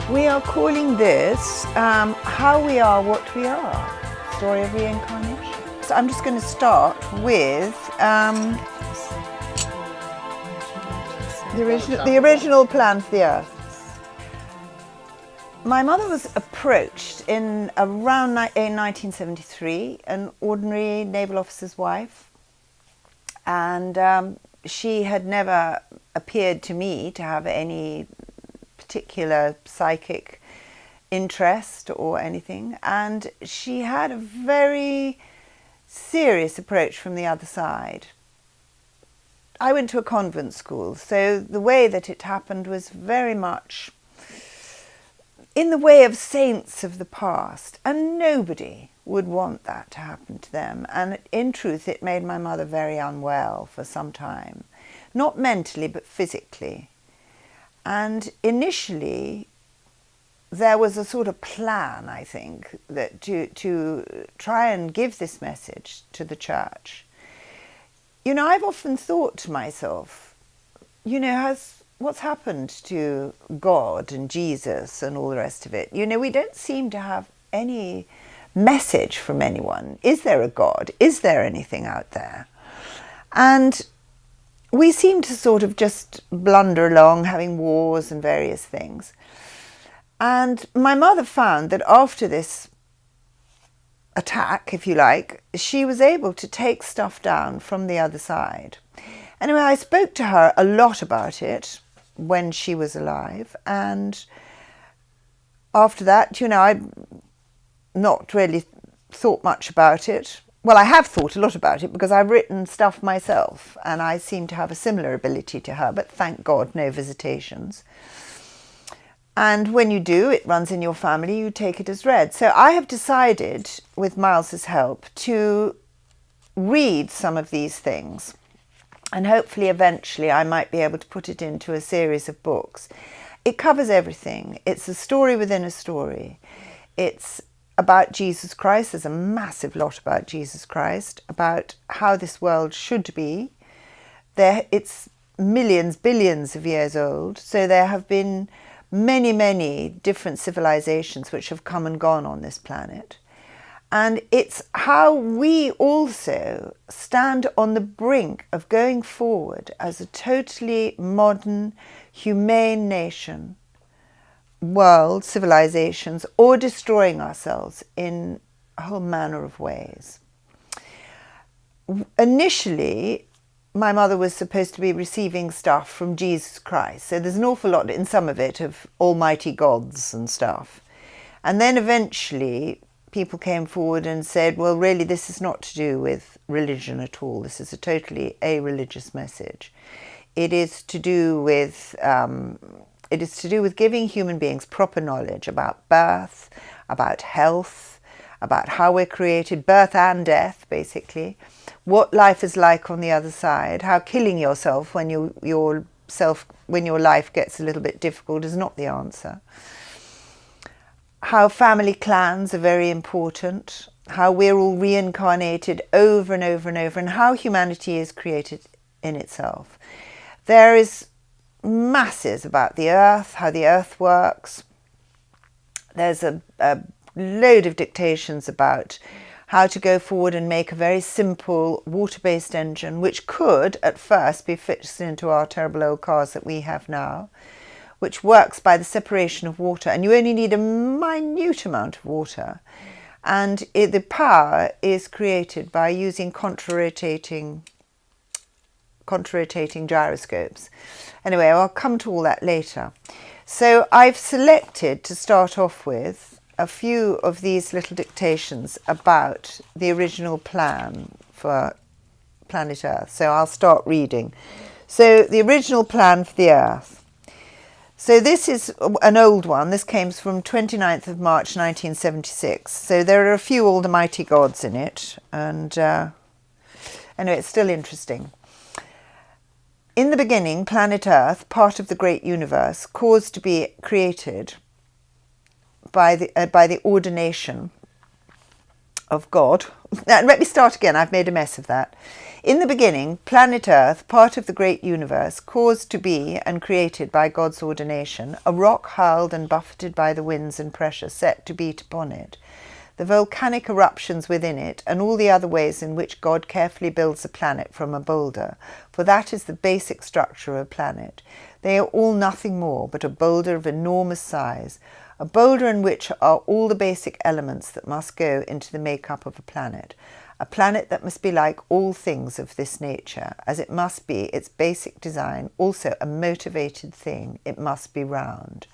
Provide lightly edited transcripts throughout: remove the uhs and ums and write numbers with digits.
We are calling this How We Are What We Are, Story of Reincarnation. So I'm just going to start with the original plan for the Earth. My mother was approached in around 1973, an ordinary naval officer's wife, and she had never appeared to me to have any particular psychic interest or anything, and she had a very serious approach from the other side. I went to a convent school, so the way that it happened was very much in the way of saints of the past, and nobody would want that to happen to them. And in truth, it made my mother very unwell for some time, not mentally but physically. And initially, there was a sort of plan, I think, that to try and give this message to the church. You know, I've often thought to myself, you know, what's happened to God and Jesus and all the rest of it? You know, we don't seem to have any message from anyone. Is there a God? Is there anything out there? And we seem to sort of just blunder along, having wars and various things. And my mother found that after this attack, if you like, she was able to take stuff down from the other side. Anyway, I spoke to her a lot about it when she was alive. And after that, you know, I'd not really thought much about it. Well, I have thought a lot about it because I've written stuff myself and I seem to have a similar ability to her, but thank God, no visitations. And when you do, it runs in your family, you take it as read. So I have decided, with Miles's help, to read some of these things. And hopefully, eventually, I might be able to put it into a series of books. It covers everything. It's a story within a story. It's about Jesus Christ. There's a massive lot about Jesus Christ, about how this world should be. It's millions, billions of years old. So there have been many, many different civilizations which have come and gone on this planet. And it's how we also stand on the brink of going forward as a totally modern, humane nation, world, civilizations, or destroying ourselves in a whole manner of ways. Initially, my mother was supposed to be receiving stuff from Jesus Christ. So there's an awful lot in some of it of almighty gods and stuff. And then eventually people came forward and said, well, really, this is not to do with religion at all. This is a totally a-religious message. It is to do with giving human beings proper knowledge about birth, about health, about how we're created, birth and death, basically, what life is like on the other side, how killing yourself when your life gets a little bit difficult is not the answer, how family clans are very important, how we're all reincarnated over and over and over, and how humanity is created in itself. There is masses about the earth, how the earth works. There's a load of dictations about how to go forward and make a very simple water-based engine, which could at first be fixed into our terrible old cars that we have now, which works by the separation of water. And you only need a minute amount of water. And the power is created by using contra-rotating gyroscopes. Anyway, I'll come to all that later. So I've selected to start off with a few of these little dictations about the original plan for planet Earth. So I'll start reading. So the original plan for the Earth. So this is an old one. This came from 29th of March 1976. So there are a few almighty gods in it. And anyway, it's still interesting. In the beginning, planet Earth, part of the great universe, caused to be created by the ordination of God. Now, let me start again. I've made a mess of that. In the beginning, planet Earth, part of the great universe, caused to be and created by God's ordination, a rock hurled and buffeted by the winds and pressure set to beat upon it, the volcanic eruptions within it, and all the other ways in which God carefully builds a planet from a boulder, for that is the basic structure of a planet. They are all nothing more but a boulder of enormous size, a boulder in which are all the basic elements that must go into the make-up of a planet that must be like all things of this nature, as it must be its basic design, also a motivated thing, it must be round.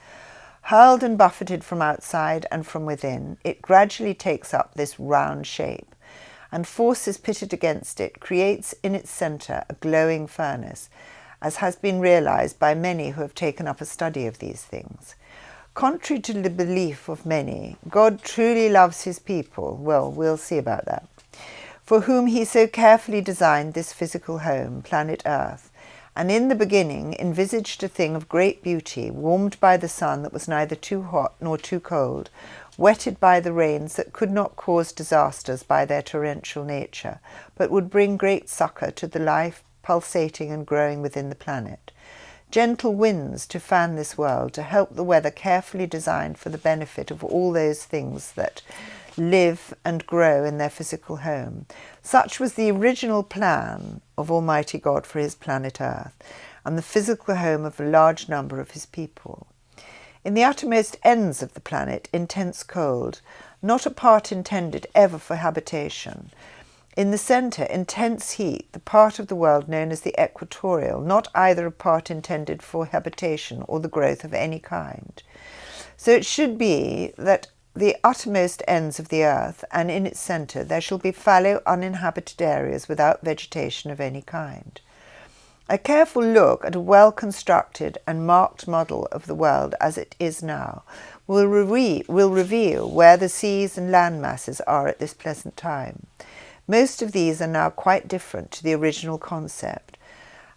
Hurled and buffeted from outside and from within, it gradually takes up this round shape, and forces pitted against it creates in its centre a glowing furnace, as has been realized by many who have taken up a study of these things. Contrary to the belief of many, God truly loves his people, well, we'll see about that, for whom he so carefully designed this physical home, planet Earth, and in the beginning envisaged a thing of great beauty, warmed by the sun that was neither too hot nor too cold, wetted by the rains that could not cause disasters by their torrential nature, but would bring great succour to the life pulsating and growing within the planet. Gentle winds to fan this world, to help the weather carefully designed for the benefit of all those things that live and grow in their physical home. Such was the original plan of Almighty God for his planet Earth, and the physical home of a large number of his people. In the uttermost ends of the planet, intense cold, not a part intended ever for habitation. In the centre, intense heat, the part of the world known as the equatorial, not either a part intended for habitation or the growth of any kind. So it should be that the uttermost ends of the earth, and in its centre there shall be fallow, uninhabited areas without vegetation of any kind. A careful look at a well-constructed and marked model of the world as it is now will reveal where the seas and land masses are at this present time. Most of these are now quite different to the original concept,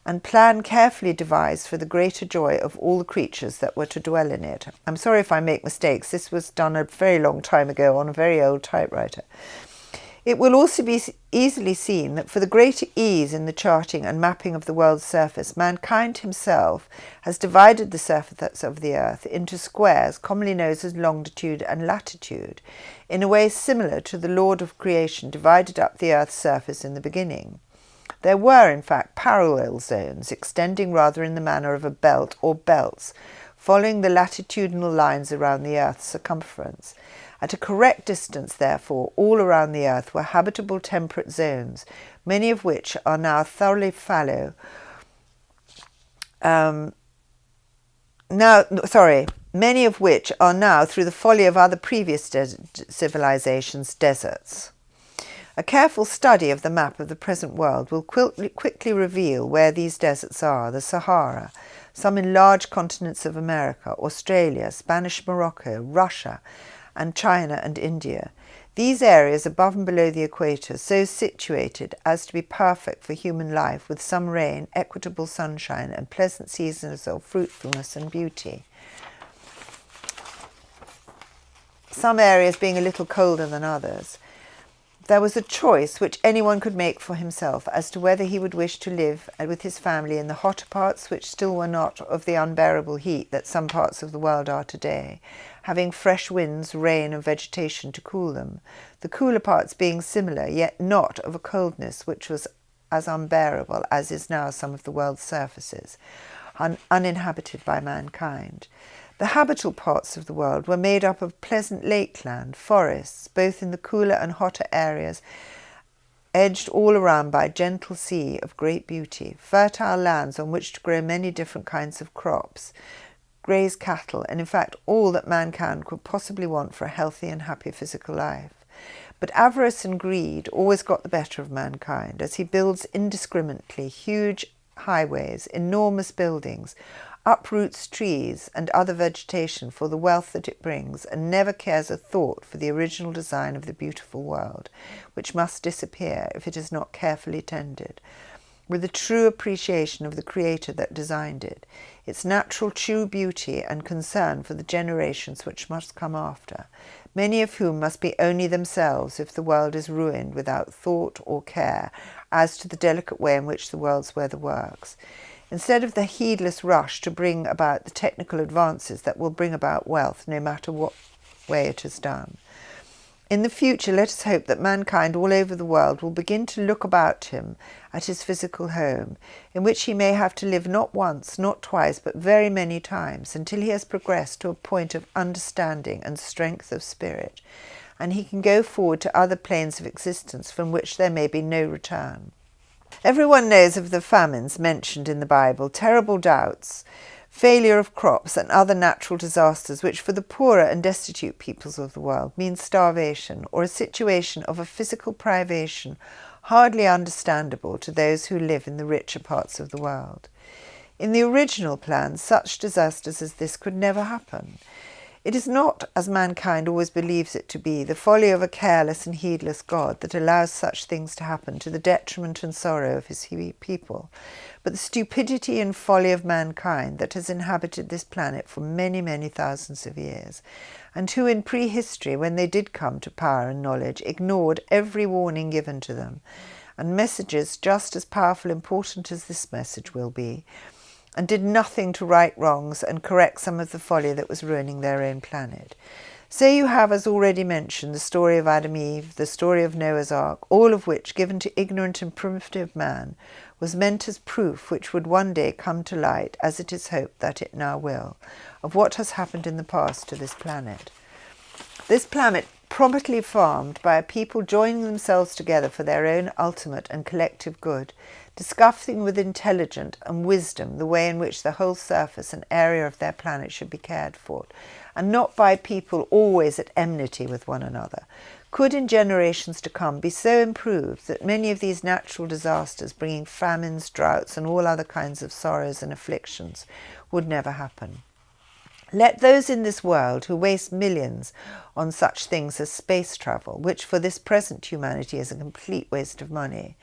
and plan carefully devised for the greater joy of all the creatures that were to dwell in it. I'm sorry if I make mistakes. This was done a very long time ago on a very old typewriter. It will also be easily seen that for the greater ease in the charting and mapping of the world's surface, mankind himself has divided the surface of the earth into squares, commonly known as longitude and latitude, in a way similar to the Lord of creation divided up the earth's surface in the beginning. There were, in fact, parallel zones, extending rather in the manner of a belt or belts, following the latitudinal lines around the Earth's circumference. At a correct distance, therefore, all around the Earth were habitable temperate zones, many of which are now thoroughly fallow. Many of which are now, through the folly of other previous civilizations, deserts. A careful study of the map of the present world will quickly reveal where these deserts are: the Sahara, some in large continents of America, Australia, Spanish Morocco, Russia, and China and India. These areas above and below the equator, so situated as to be perfect for human life, with some rain, equitable sunshine, and pleasant seasons of fruitfulness and beauty. Some areas being a little colder than others. There was a choice which anyone could make for himself as to whether he would wish to live with his family in the hotter parts, which still were not of the unbearable heat that some parts of the world are today, having fresh winds, rain, and vegetation to cool them, the cooler parts being similar, yet not of a coldness which was as unbearable as is now some of the world's surfaces, uninhabited by mankind. The habitable parts of the world were made up of pleasant lakeland, forests, both in the cooler and hotter areas, edged all around by a gentle sea of great beauty, fertile lands on which to grow many different kinds of crops, graze cattle, and in fact all that mankind could possibly want for a healthy and happy physical life. But avarice and greed always got the better of mankind, as he builds indiscriminately huge highways, enormous buildings, uproots trees and other vegetation for the wealth that it brings, and never cares a thought for the original design of the beautiful world, which must disappear if it is not carefully tended, with a true appreciation of the Creator that designed it, its natural true beauty and concern for the generations which must come after, many of whom must be only themselves if the world is ruined without thought or care as to the delicate way in which the world's weather works, instead of the heedless rush to bring about the technical advances that will bring about wealth no matter what way it is done. In the future, let us hope that mankind all over the world will begin to look about him at his physical home, in which he may have to live not once, not twice, but very many times, until he has progressed to a point of understanding and strength of spirit, and he can go forward to other planes of existence from which there may be no return. Everyone knows of the famines mentioned in the Bible, terrible droughts, failure of crops and other natural disasters which for the poorer and destitute peoples of the world mean starvation or a situation of a physical privation hardly understandable to those who live in the richer parts of the world. In the original plan, such disasters as this could never happen. It is not, as mankind always believes it to be, the folly of a careless and heedless God that allows such things to happen to the detriment and sorrow of his people, but the stupidity and folly of mankind that has inhabited this planet for many, many thousands of years, and who in prehistory, when they did come to power and knowledge, ignored every warning given to them, and messages just as powerful and important as this message will be, and did nothing to right wrongs and correct some of the folly that was ruining their own planet. So you have, as already mentioned, the story of Adam and Eve, the story of Noah's Ark, all of which, given to ignorant and primitive man, was meant as proof which would one day come to light, as it is hoped that it now will, of what has happened in the past to this planet. This planet promptly farmed by a people joining themselves together for their own ultimate and collective good, discussing with intelligence and wisdom the way in which the whole surface and area of their planet should be cared for, and not by people always at enmity with one another, could in generations to come be so improved that many of these natural disasters, bringing famines, droughts, and all other kinds of sorrows and afflictions, would never happen. Let those in this world who waste millions on such things as space travel, which for this present humanity is a complete waste of money,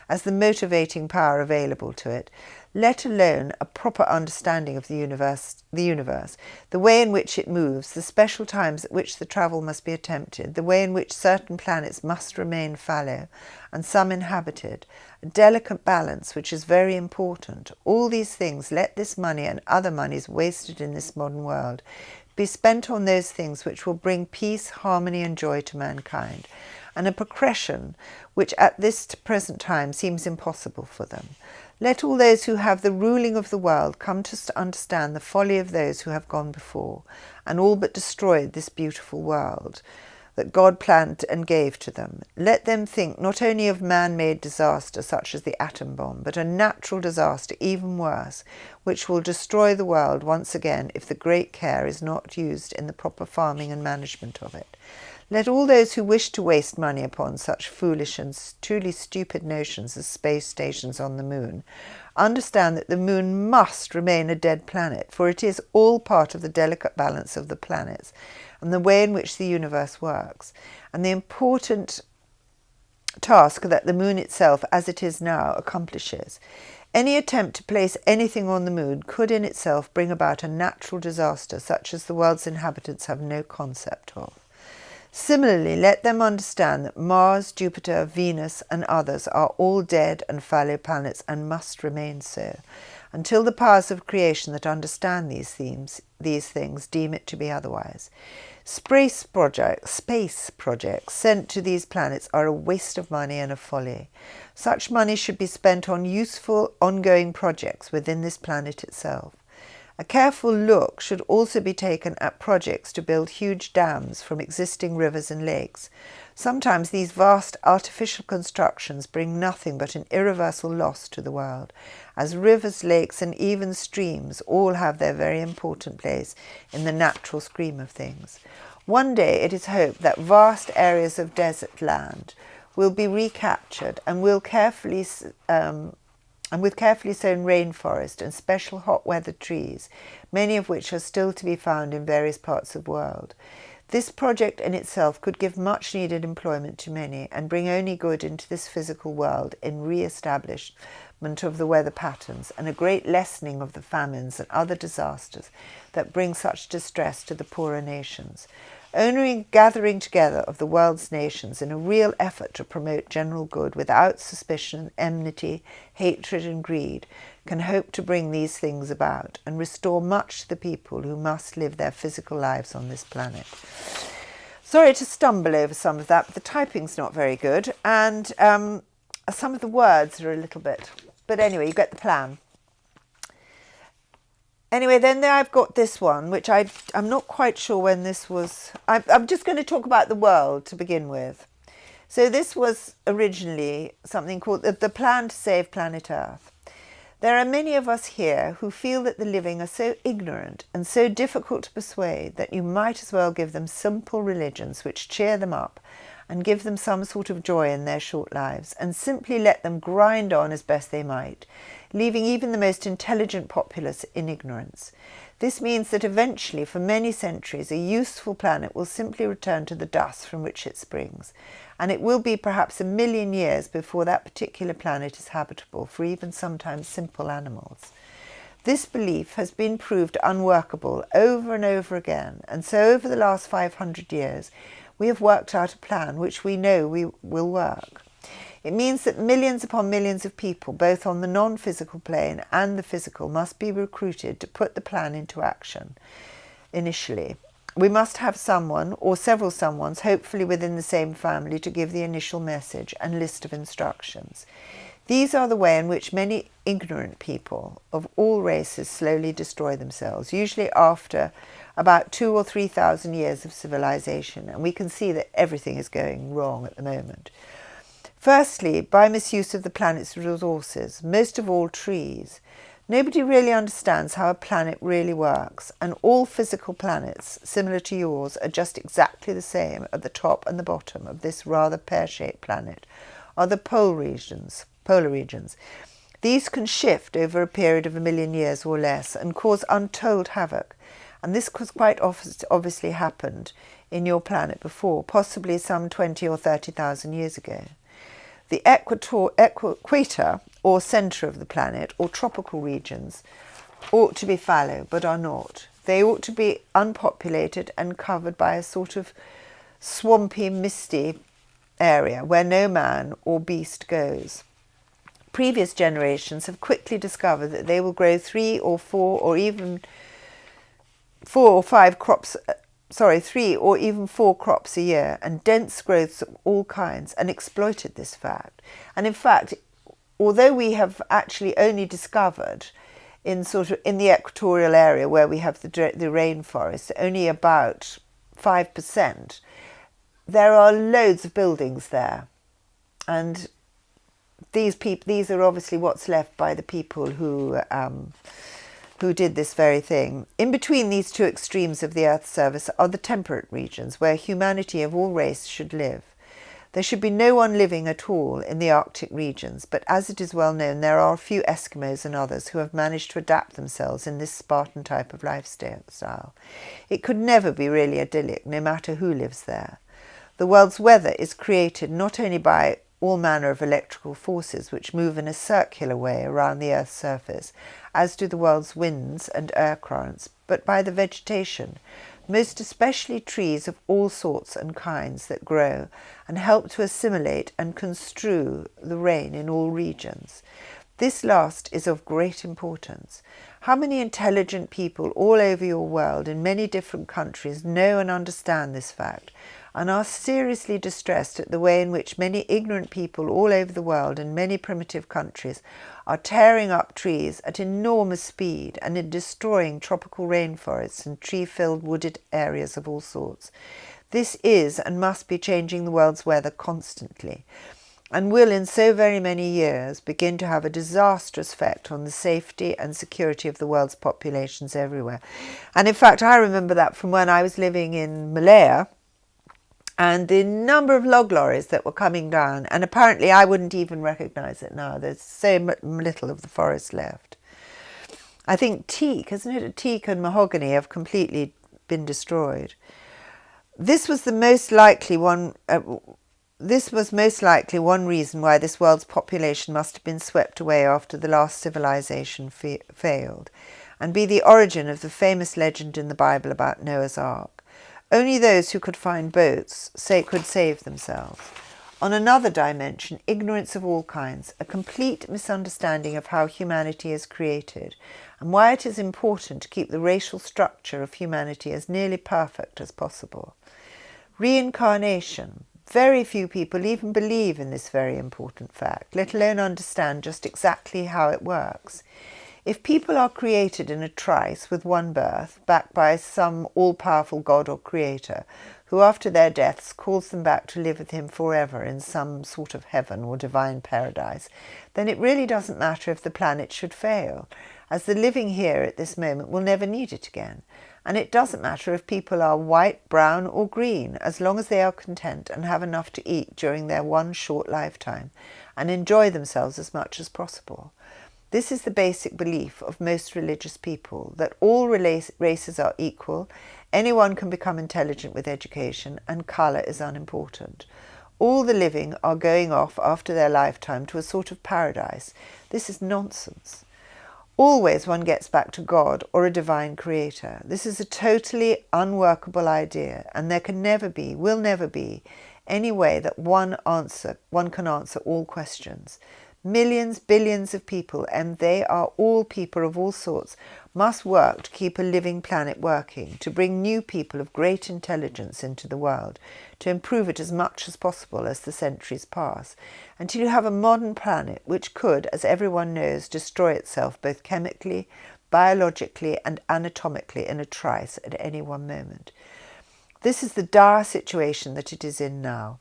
as the motivating power available to it, let alone a proper understanding of the universe, the way in which it moves, the special times at which the travel must be attempted, the way in which certain planets must remain fallow and some inhabited, a delicate balance which is very important. All these things, let this money and other monies wasted in this modern world be spent on those things which will bring peace, harmony and joy to mankind, and a progression which at this present time seems impossible for them. Let all those who have the ruling of the world come to understand the folly of those who have gone before, and all but destroyed this beautiful world that God planned and gave to them. Let them think not only of man-made disaster such as the atom bomb, but a natural disaster even worse, which will destroy the world once again if the great care is not used in the proper farming and management of it. Let all those who wish to waste money upon such foolish and truly stupid notions as space stations on the moon understand that the moon must remain a dead planet, for it is all part of the delicate balance of the planets and the way in which the universe works, and the important task that the moon itself, as it is now, accomplishes. Any attempt to place anything on the moon could in itself bring about a natural disaster such as the world's inhabitants have no concept of. Similarly, let them understand that Mars, Jupiter, Venus, and others are all dead and fallow planets and must remain so, until the powers of creation that understand these things deem it to be otherwise. Space projects sent to these planets are a waste of money and a folly. Such money should be spent on useful, ongoing projects within this planet itself. A careful look should also be taken at projects to build huge dams from existing rivers and lakes. Sometimes these vast artificial constructions bring nothing but an irreversible loss to the world, as rivers, lakes, and even streams all have their very important place in the natural scheme of things. One day it is hoped that vast areas of desert land will be recaptured and with carefully sown rainforest and special hot weather trees, many of which are still to be found in various parts of the world. This project in itself could give much needed employment to many and bring only good into this physical world in re-establishment of the weather patterns and a great lessening of the famines and other disasters that bring such distress to the poorer nations. only gathering together of the world's nations in a real effort to promote general good without suspicion, enmity, hatred and greed can hope to bring these things about and restore much to the people who must live their physical lives on this planet. Sorry to stumble over some of that, but the typing's not very good, and some of the words are a little bit. But anyway, you get the plan. Anyway, then I've got this one, which I'm not quite sure when this was. I'm just going to talk about the world to begin with. So this was originally something called the Plan to Save Planet Earth. There are many of us here who feel that the living are so ignorant and so difficult to persuade that you might as well give them simple religions which cheer them up and give them some sort of joy in their short lives, and simply let them grind on as best they might, leaving even the most intelligent populace in ignorance. This means that eventually, for many centuries, a useful planet will simply return to the dust from which it springs, and it will be perhaps 1 million years before that particular planet is habitable for even sometimes simple animals. This belief has been proved unworkable over and over again, and so over the last 500 years, we have worked out a plan which we know will work. It means that millions upon millions of people, both on the non-physical plane and the physical, must be recruited to put the plan into action initially. We must have someone or several someones, hopefully within the same family, to give the initial message and list of instructions. These are the way in which many ignorant people of all races slowly destroy themselves, usually after about 2,000 or 3,000 years of civilization, and we can see that everything is going wrong at the moment. Firstly, by misuse of the planet's resources, most of all trees. Nobody really understands how a planet really works, and all physical planets, similar to yours, are just exactly the same at the top and the bottom of this rather pear-shaped planet, are the polar regions. These can shift over a period of 1 million years or less and cause untold havoc, and this has quite obviously happened in your planet before, possibly some 20 or 30,000 years ago. The equator, or centre of the planet, or tropical regions, ought to be fallow, but are not. They ought to be unpopulated and covered by a sort of swampy, misty area where no man or beast goes. Previous generations have quickly discovered that they will grow 3 or 4 or even 4 or 5 crops 3 or even 4 crops a year, and dense growths of all kinds, and exploited this fact. And in fact, although we have actually only discovered in the equatorial area where we have the rainforest, only about 5%, there are loads of buildings there, and these are obviously what's left by the people who did this very thing. In between these two extremes of the Earth's surface are the temperate regions, where humanity of all races should live. There should be no one living at all in the Arctic regions, but as it is well known, there are a few Eskimos and others who have managed to adapt themselves in this Spartan type of lifestyle. It could never be really idyllic, no matter who lives there. The world's weather is created not only by all manner of electrical forces which move in a circular way around the Earth's surface, as do the world's winds and air currents, but by the vegetation, most especially trees of all sorts and kinds that grow and help to assimilate and construe the rain in all regions. This last is of great importance. How many intelligent people all over your world in many different countries know and understand this fact, and are seriously distressed at the way in which many ignorant people all over the world in many primitive countries are tearing up trees at enormous speed and in destroying tropical rainforests and tree-filled wooded areas of all sorts. This is and must be changing the world's weather constantly, and will in so very many years begin to have a disastrous effect on the safety and security of the world's populations everywhere. And in fact, I remember that from when I was living in Malaya, and the number of log lorries that were coming down, and apparently I wouldn't even recognise it now. There's so little of the forest left. I think teak, isn't it? Teak and mahogany have completely been destroyed. This was most likely one reason why this world's population must have been swept away after the last civilization failed, and be the origin of the famous legend in the Bible about Noah's Ark. Only those who could find boats could save themselves. On another dimension, ignorance of all kinds, a complete misunderstanding of how humanity is created, and why it is important to keep the racial structure of humanity as nearly perfect as possible. Reincarnation. Very few people even believe in this very important fact, let alone understand just exactly how it works. If people are created in a trice with one birth, backed by some all-powerful God or creator, who after their deaths calls them back to live with him forever in some sort of heaven or divine paradise, then it really doesn't matter if the planet should fail, as the living here at this moment will never need it again. And it doesn't matter if people are white, brown or green, as long as they are content and have enough to eat during their one short lifetime and enjoy themselves as much as possible. This is the basic belief of most religious people, that all races are equal, anyone can become intelligent with education, and colour is unimportant. All the living are going off after their lifetime to a sort of paradise. This is nonsense. Always one gets back to God or a divine creator. This is a totally unworkable idea, and there can never be, will never be, any way that one can answer all questions. Millions, billions of people, and they are all people of all sorts, must work to keep a living planet working, to bring new people of great intelligence into the world, to improve it as much as possible as the centuries pass, until you have a modern planet which could, as everyone knows, destroy itself both chemically, biologically and anatomically in a trice at any one moment. This is the dire situation that it is in now.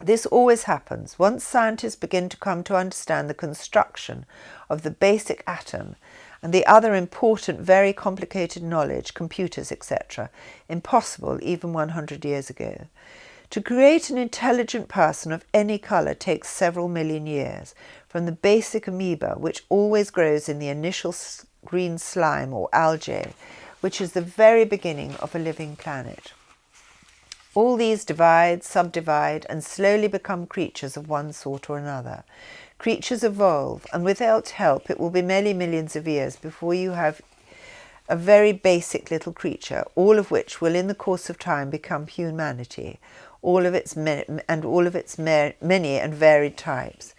This always happens. Once scientists begin to come to understand the construction of the basic atom and the other important, very complicated knowledge, computers, etc., impossible even 100 years ago. To create an intelligent person of any colour takes several million years, from the basic amoeba, which always grows in the initial green slime or algae, which is the very beginning of a living planet. All these divide, subdivide, and slowly become creatures of one sort or another. Creatures evolve, and without help it will be many millions of years before you have a very basic little creature, all of which will in the course of time become humanity, all of its many and varied types.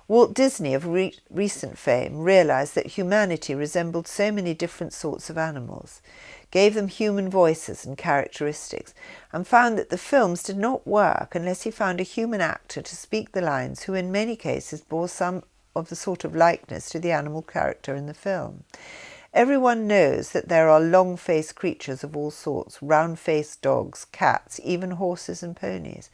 Walt Disney, of recent fame, realized that humanity resembled so many different sorts of animals, gave them human voices and characteristics, and found that the films did not work unless he found a human actor to speak the lines who in many cases bore some of the sort of likeness to the animal character in the film. Everyone knows that there are long-faced creatures of all sorts, round-faced dogs, cats, even horses and ponies.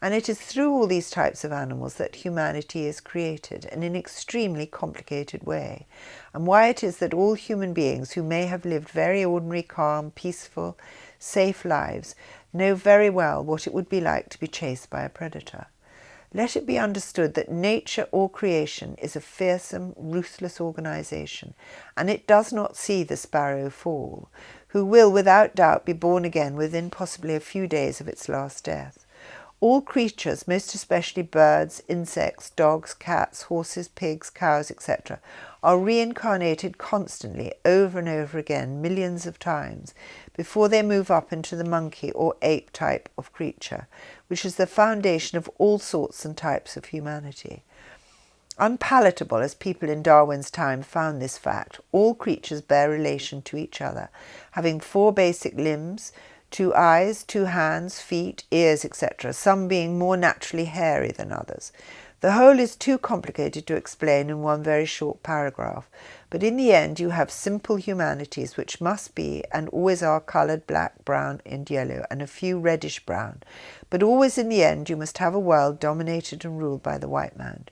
And it is through all these types of animals that humanity is created in an extremely complicated way. And why it is that all human beings who may have lived very ordinary, calm, peaceful, safe lives know very well what it would be like to be chased by a predator. Let it be understood that nature or creation is a fearsome, ruthless organization, and it does not see the sparrow fall, who will without doubt be born again within possibly a few days of its last death. All creatures, most especially birds, insects, dogs, cats, horses, pigs, cows, etc., are reincarnated constantly over and over again millions of times before they move up into the monkey or ape type of creature, which is the foundation of all sorts and types of humanity. Unpalatable as people in Darwin's time found this fact, all creatures bear relation to each other, having 4 basic limbs, 2 eyes, 2 hands, feet, ears, etc., some being more naturally hairy than others. The whole is too complicated to explain in one very short paragraph, but in the end you have simple humanities which must be and always are coloured black, brown and yellow and a few reddish brown, but always in the end you must have a world dominated and ruled by the white man,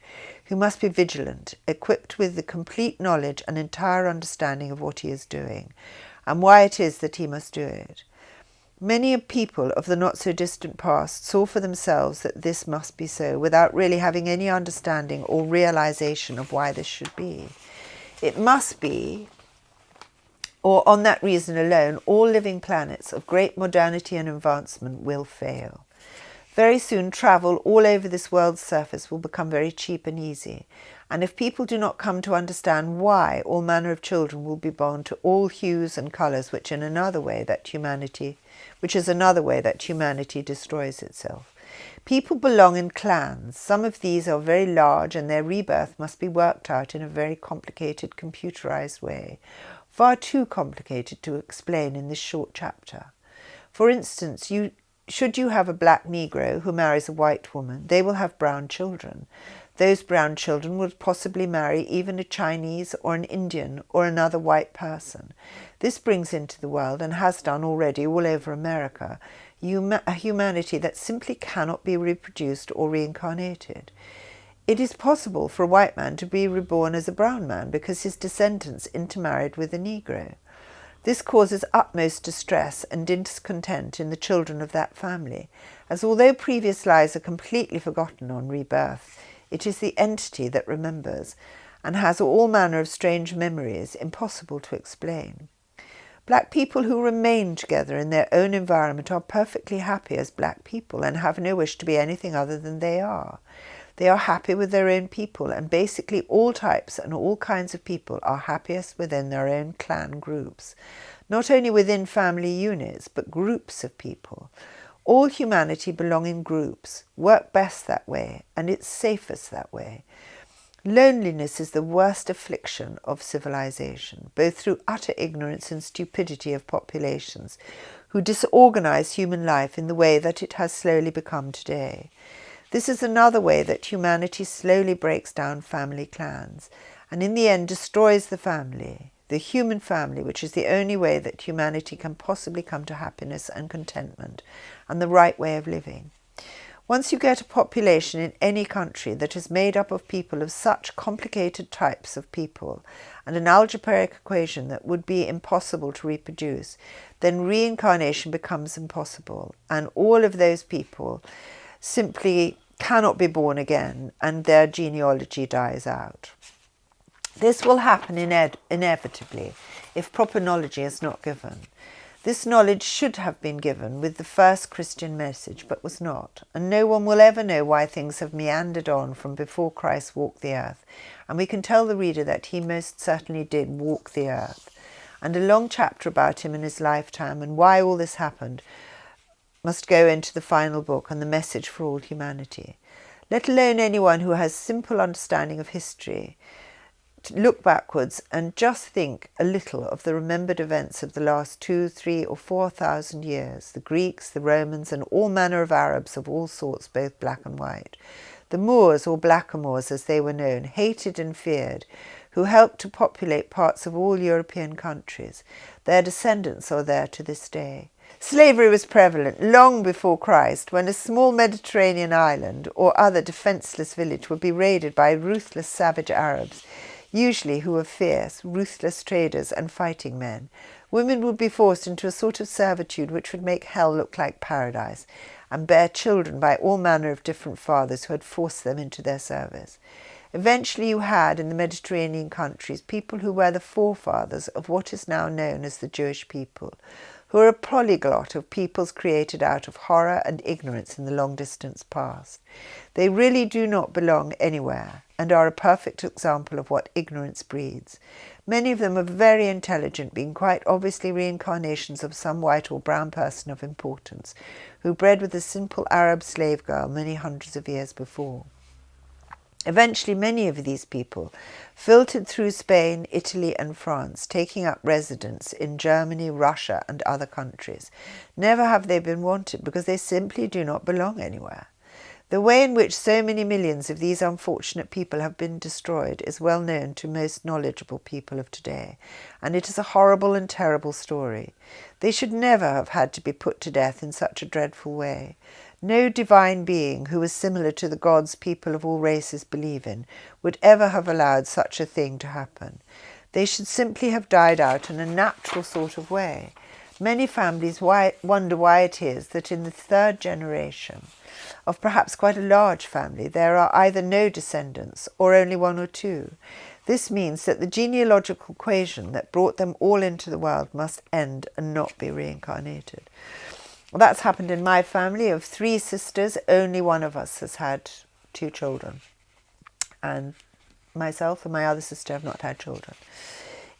who must be vigilant, equipped with the complete knowledge and entire understanding of what he is doing, and why it is that he must do it. Many people of the not-so-distant past saw for themselves that this must be so, without really having any understanding or realization of why this should be. It must be, or on that reason alone, all living planets of great modernity and advancement will fail. Very soon travel all over this world's surface will become very cheap and easy, and if people do not come to understand why, all manner of children will be born to all hues and colours which in another way that humanity which is another way that humanity destroys itself. People belong in clans. Some of these are very large, and their rebirth must be worked out in a very complicated, computerized way, far too complicated to explain in this short chapter. For instance, should you have a black Negro who marries a white woman, they will have brown children. Those brown children would possibly marry even a Chinese or an Indian or another white person. This brings into the world, and has done already all over America, a humanity that simply cannot be reproduced or reincarnated. It is possible for a white man to be reborn as a brown man because his descendants intermarried with a Negro. This causes utmost distress and discontent in the children of that family, as although previous lives are completely forgotten on rebirth, it is the entity that remembers, and has all manner of strange memories impossible to explain. Black people who remain together in their own environment are perfectly happy as black people and have no wish to be anything other than they are. They are happy with their own people, and basically all types and all kinds of people are happiest within their own clan groups, not only within family units, but groups of people. All humanity belong in groups, work best that way, and it's safest that way. Loneliness is the worst affliction of civilization, both through utter ignorance and stupidity of populations who disorganize human life in the way that it has slowly become today. This is another way that humanity slowly breaks down family clans, and in the end destroys the family, the human family, which is the only way that humanity can possibly come to happiness and contentment, and the right way of living. Once you get a population in any country that is made up of people of such complicated types of people, and an algebraic equation that would be impossible to reproduce, then reincarnation becomes impossible, and all of those people simply cannot be born again, and their genealogy dies out. This will happen inevitably if proper knowledge is not given. This knowledge should have been given with the first Christian message, but was not, and no one will ever know why things have meandered on from before Christ walked the earth, and we can tell the reader that he most certainly did walk the earth, and a long chapter about him in his lifetime and why all this happened must go into the final book and the message for all humanity. Let alone anyone who has simple understanding of history, to look backwards and just think a little of the remembered events of the last 2, 3 or 4,000 years, the Greeks, the Romans, and all manner of Arabs of all sorts, both black and white. The Moors, or blackamoors as they were known, hated and feared, who helped to populate parts of all European countries. Their descendants are there to this day. Slavery was prevalent long before Christ, when a small Mediterranean island or other defenceless village would be raided by ruthless savage Arabs, usually who were fierce, ruthless traders and fighting men. Women would be forced into a sort of servitude which would make hell look like paradise, and bear children by all manner of different fathers who had forced them into their service. Eventually you had, in the Mediterranean countries, people who were the forefathers of what is now known as the Jewish people, who are a polyglot of peoples created out of horror and ignorance in the long-distance past. They really do not belong anywhere, and are a perfect example of what ignorance breeds. Many of them are very intelligent, being quite obviously reincarnations of some white or brown person of importance, who bred with a simple Arab slave girl many hundreds of years before. Eventually, many of these people filtered through Spain, Italy, and France, taking up residence in Germany, Russia, and other countries. Never have they been wanted, because they simply do not belong anywhere. The way in which so many millions of these unfortunate people have been destroyed is well known to most knowledgeable people of today, and it is a horrible and terrible story. They should never have had to be put to death in such a dreadful way. No divine being who was similar to the gods people of all races believe in would ever have allowed such a thing to happen. They should simply have died out in a natural sort of way. Many families wonder why it is that in the third generation of perhaps quite a large family there are either no descendants or only one or two. This means that the genealogical equation that brought them all into the world must end and not be reincarnated. Well, that's happened in my family. Of 3 sisters, only one of us has had 2 children. And myself and my other sister have not had children.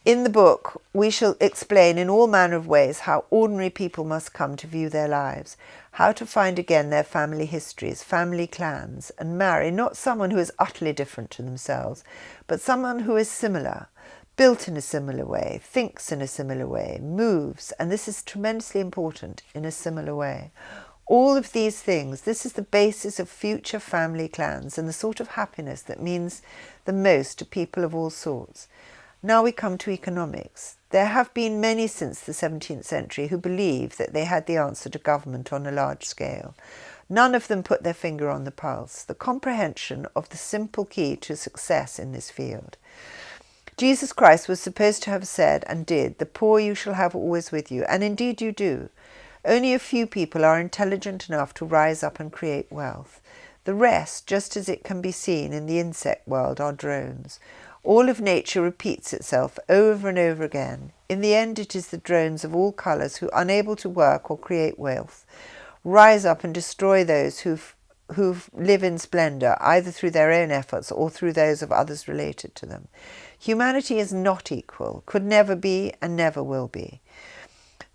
In the book, we shall explain in all manner of ways how ordinary people must come to view their lives, how to find again their family histories, family clans, and marry not someone who is utterly different to themselves, but someone who is similar, built in a similar way, thinks in a similar way, moves, and this is tremendously important, in a similar way. All of these things, this is the basis of future family clans and the sort of happiness that means the most to people of all sorts. Now we come to economics. There have been many since the 17th century who believe that they had the answer to government on a large scale. None of them put their finger on the pulse, the comprehension of the simple key to success in this field. Jesus Christ was supposed to have said and did, "The poor you shall have always with you," and indeed you do. Only a few people are intelligent enough to rise up and create wealth. The rest, just as it can be seen in the insect world, are drones. All of nature repeats itself over and over again. In the end, it is the drones of all colours who, unable to work or create wealth, rise up and destroy those who live in splendour, either through their own efforts or through those of others related to them. Humanity is not equal, could never be, and never will be.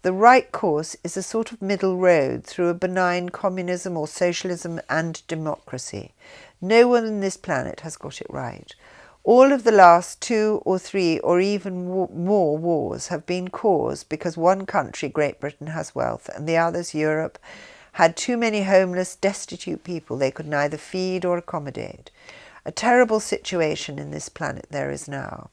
The right course is a sort of middle road through a benign communism or socialism and democracy. No one on this planet has got it right. All of the last 2 or 3 or even more wars have been caused because one country, Great Britain, has wealth, and the others, Europe, had too many homeless, destitute people they could neither feed or accommodate. A terrible situation in this planet there is now.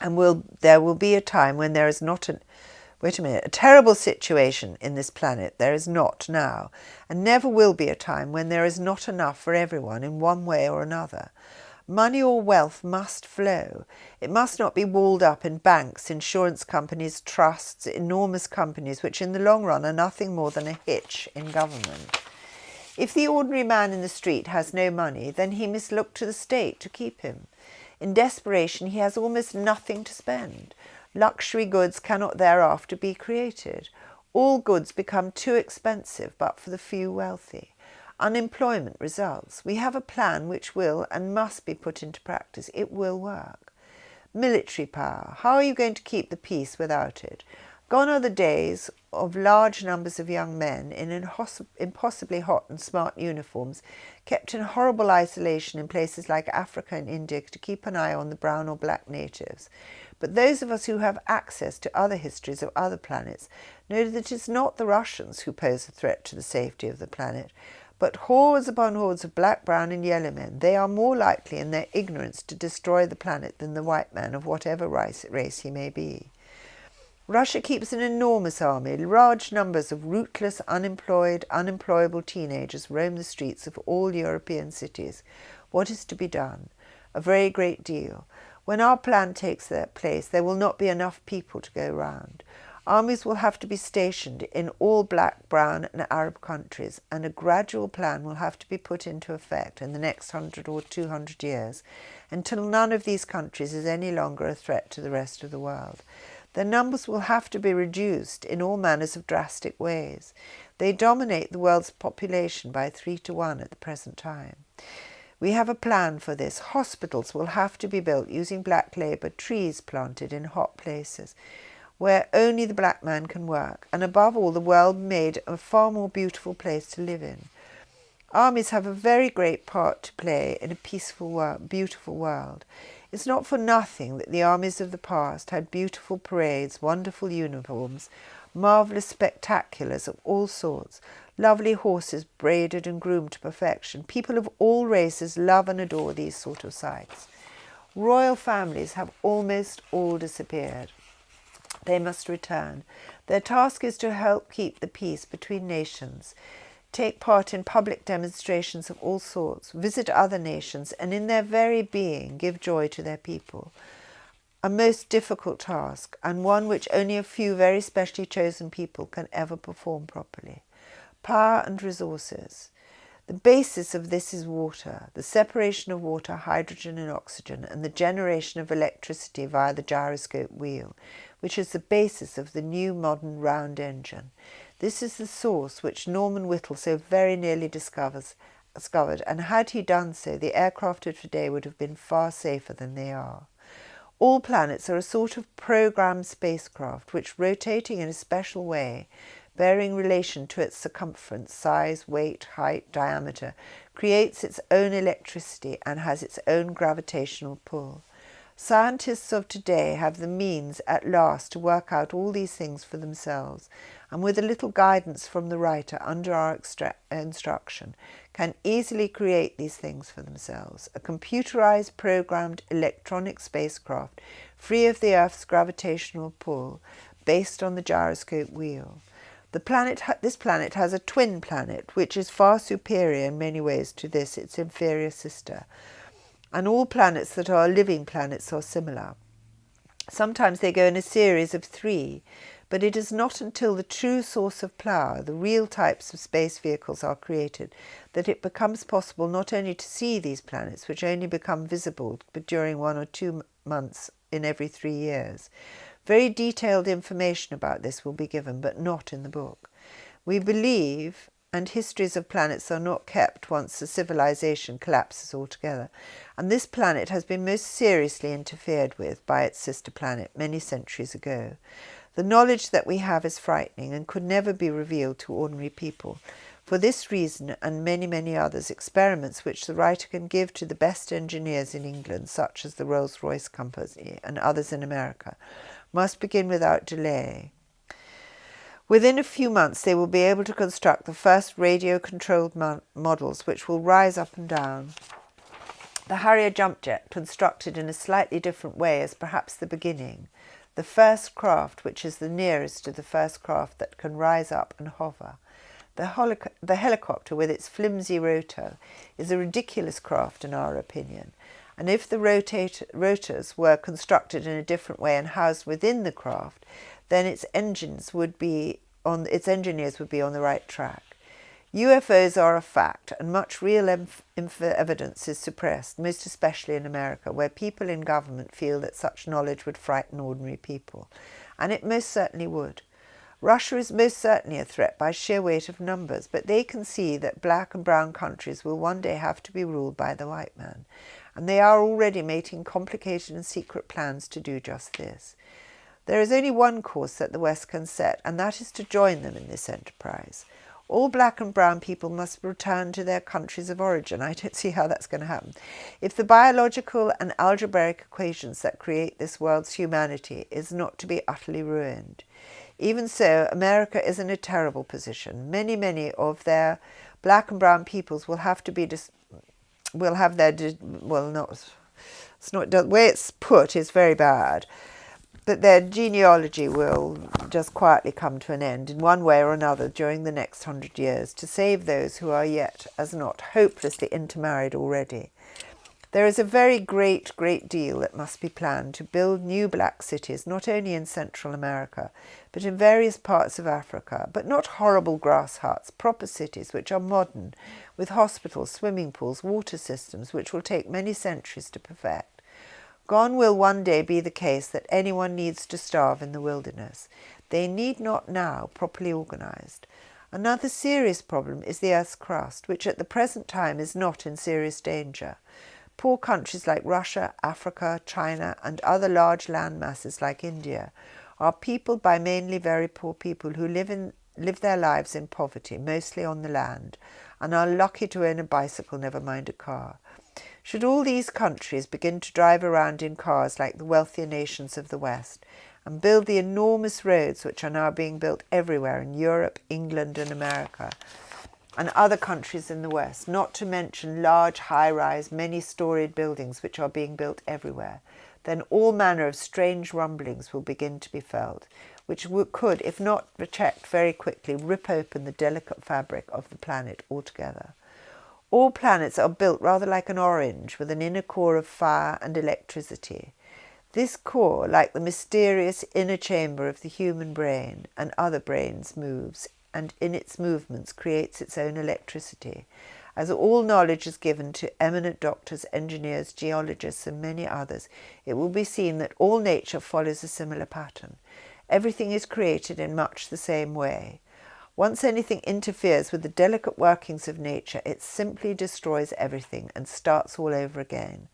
And there will be a time when there is not a terrible situation in this planet there is not now, and never will be a time when there is not enough for everyone in one way or another. Money or wealth must flow. It must not be walled up in banks, insurance companies, trusts, enormous companies, which in the long run are nothing more than a hitch in government. If the ordinary man in the street has no money, then he must look to the state to keep him. In desperation, he has almost nothing to spend. Luxury goods cannot thereafter be created. All goods become too expensive but for the few wealthy. Unemployment results. We have a plan which will and must be put into practice. It will work. Military power. How are you going to keep the peace without it? Gone are the days of large numbers of young men in impossibly hot and smart uniforms, kept in horrible isolation in places like Africa and India to keep an eye on the brown or black natives. But those of us who have access to other histories of other planets know that it is not the Russians who pose a threat to the safety of the planet, but hordes upon hordes of black, brown and yellow men. They are more likely in their ignorance to destroy the planet than the white man of whatever race he may be. Russia keeps an enormous army. Large numbers of rootless, unemployed, unemployable teenagers roam the streets of all European cities. What is to be done? A very great deal. When our plan takes their place, there will not be enough people to go round. Armies will have to be stationed in all black, brown and Arab countries, and a gradual plan will have to be put into effect in the next 100 or 200 years, until none of these countries is any longer a threat to the rest of the world. Their numbers will have to be reduced in all manners of drastic ways. They dominate the world's population by 3 to 1 at the present time. We have a plan for this. Hospitals will have to be built using black labour, trees planted in hot places where only the black man can work, and above all the world made a far more beautiful place to live in. Armies have a very great part to play in a peaceful, beautiful world. It's not for nothing that the armies of the past had beautiful parades, wonderful uniforms, marvellous spectaculars of all sorts, lovely horses braided and groomed to perfection. People of all races love and adore these sort of sights. Royal families have almost all disappeared. They must return. Their task is to help keep the peace between nations, take part in public demonstrations of all sorts, visit other nations, and in their very being give joy to their people. A most difficult task, and one which only a few very specially chosen people can ever perform properly. Power and resources. The basis of this is water, the separation of water, hydrogen and oxygen, and the generation of electricity via the gyroscope wheel, which is the basis of the new modern round engine. This is the source which Norman Whittle so very nearly discovered, and had he done so, the aircraft of today would have been far safer than they are. All planets are a sort of programmed spacecraft which, rotating in a special way, bearing relation to its circumference, size, weight, height, diameter, creates its own electricity and has its own gravitational pull. Scientists of today have the means at last to work out all these things for themselves, and with a little guidance from the writer under our instruction, can easily create these things for themselves. A computerized, programmed electronic spacecraft, free of the Earth's gravitational pull, based on the gyroscope wheel. This planet has a twin planet, which is far superior in many ways to this, its inferior sister. And all planets that are living planets are similar. Sometimes they go in a series of 3, but it is not until the true source of power, the real types of space vehicles, are created that it becomes possible not only to see these planets, which only become visible but during 1 or 2 months in every 3 years. Very detailed information about this will be given, but not in the book. We believe, and histories of planets are not kept once the civilization collapses altogether, and this planet has been most seriously interfered with by its sister planet many centuries ago. The knowledge that we have is frightening and could never be revealed to ordinary people. For this reason and many, many others, experiments which the writer can give to the best engineers in England, such as the Rolls-Royce Company and others in America, must begin without delay. Within a few months they will be able to construct the first radio-controlled models which will rise up and down. The Harrier jump jet, constructed in a slightly different way, is perhaps the beginning. The first craft, which is the nearest to the first craft that can rise up and hover. The helicopter, with its flimsy rotor, is a ridiculous craft in our opinion, and if the rotors were constructed in a different way and housed within the craft, then its engineers would be on the right track. UFOs are a fact, and much real evidence is suppressed, most especially in America, where people in government feel that such knowledge would frighten ordinary people. And it most certainly would. Russia is most certainly a threat by sheer weight of numbers, but they can see that black and brown countries will one day have to be ruled by the white man, and they are already making complicated and secret plans to do just this. There is only one course that the West can set, and that is to join them in this enterprise. All black and brown people must return to their countries of origin. I don't see how that's going to happen. If the biological and algebraic equations that create this world's humanity is not to be utterly ruined. Even so, America is in a terrible position. Many, many of their black and brown peoples will have to be the way it's put is very bad. But their genealogy will just quietly come to an end in one way or another during the next 100 years to save those who are yet as not hopelessly intermarried already. There is a very great deal that must be planned to build new black cities, not only in Central America, but in various parts of Africa, but not horrible grass huts, proper cities which are modern, with hospitals, swimming pools, water systems, which will take many centuries to perfect. Gone will one day be the case that anyone needs to starve in the wilderness. They need not now, properly organized. Another serious problem is the Earth's crust, which at the present time is not in serious danger. Poor countries like Russia, Africa, China, and other large land masses like India are peopled by mainly very poor people who live their lives in poverty, mostly on the land, and are lucky to own a bicycle, never mind a car. Should all these countries begin to drive around in cars like the wealthier nations of the West, and build the enormous roads which are now being built everywhere in Europe, England and America, and other countries in the West, not to mention large, high-rise, many-storied buildings which are being built everywhere, then all manner of strange rumblings will begin to be felt, which could, if not checked very quickly, rip open the delicate fabric of the planet altogether. All planets are built rather like an orange, with an inner core of fire and electricity. This core, like the mysterious inner chamber of the human brain and other brains, moves, and in its movements creates its own electricity. As all knowledge is given to eminent doctors, engineers, geologists, and many others, it will be seen that all nature follows a similar pattern. Everything is created in much the same way. Once anything interferes with the delicate workings of nature, it simply destroys everything and starts all over again.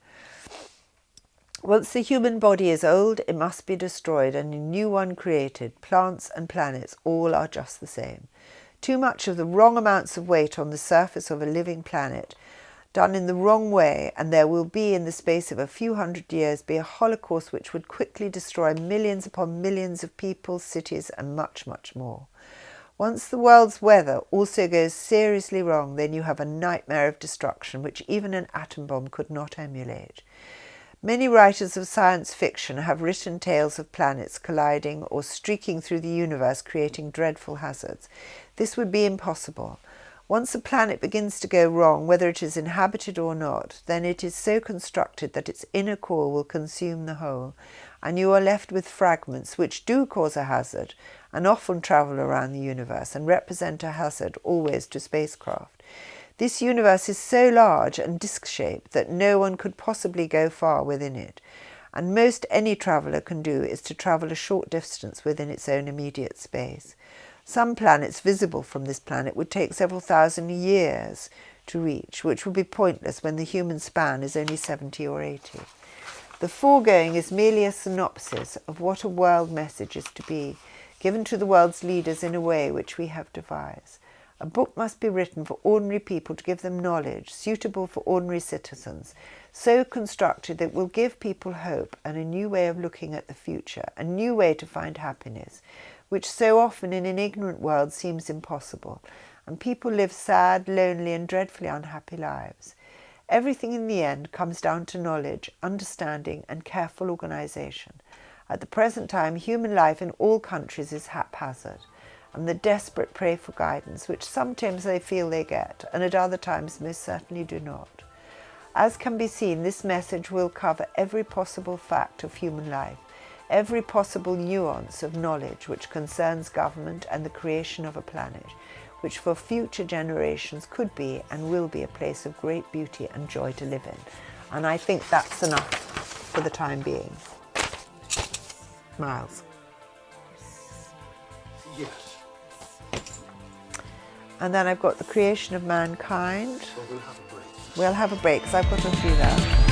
Once the human body is old, it must be destroyed and a new one created. Plants and planets, all are just the same. Too much of the wrong amounts of weight on the surface of a living planet, done in the wrong way, and there will be, in the space of a few hundred years, be a holocaust which would quickly destroy millions upon millions of people, cities, and much, much more. Once the world's weather also goes seriously wrong, then you have a nightmare of destruction which even an atom bomb could not emulate. Many writers of science fiction have written tales of planets colliding or streaking through the universe, creating dreadful hazards. This would be impossible. Once a planet begins to go wrong, whether it is inhabited or not, then it is so constructed that its inner core will consume the whole, and you are left with fragments which do cause a hazard and often travel around the universe and represent a hazard always to spacecraft. This universe is so large and disc-shaped that no one could possibly go far within it, and most any traveller can do is to travel a short distance within its own immediate space. Some planets visible from this planet would take several thousand years to reach, which would be pointless when the human span is only 70 or 80. The foregoing is merely a synopsis of what a world message is to be, given to the world's leaders in a way which we have devised. A book must be written for ordinary people to give them knowledge, suitable for ordinary citizens, so constructed that it will give people hope and a new way of looking at the future, a new way to find happiness, which so often in an ignorant world seems impossible, and people live sad, lonely, and dreadfully unhappy lives. Everything in the end comes down to knowledge, understanding, and careful organisation. At the present time, human life in all countries is haphazard, and the desperate pray for guidance, which sometimes they feel they get, and at other times most certainly do not. As can be seen, this message will cover every possible fact of human life, every possible nuance of knowledge which concerns government and the creation of a planet, which for future generations could be and will be a place of great beauty and joy to live in. And I think that's enough for the time being. Miles. Yes. And then I've got the creation of mankind. Well, we'll have a break. We'll have a break because I've got to do that.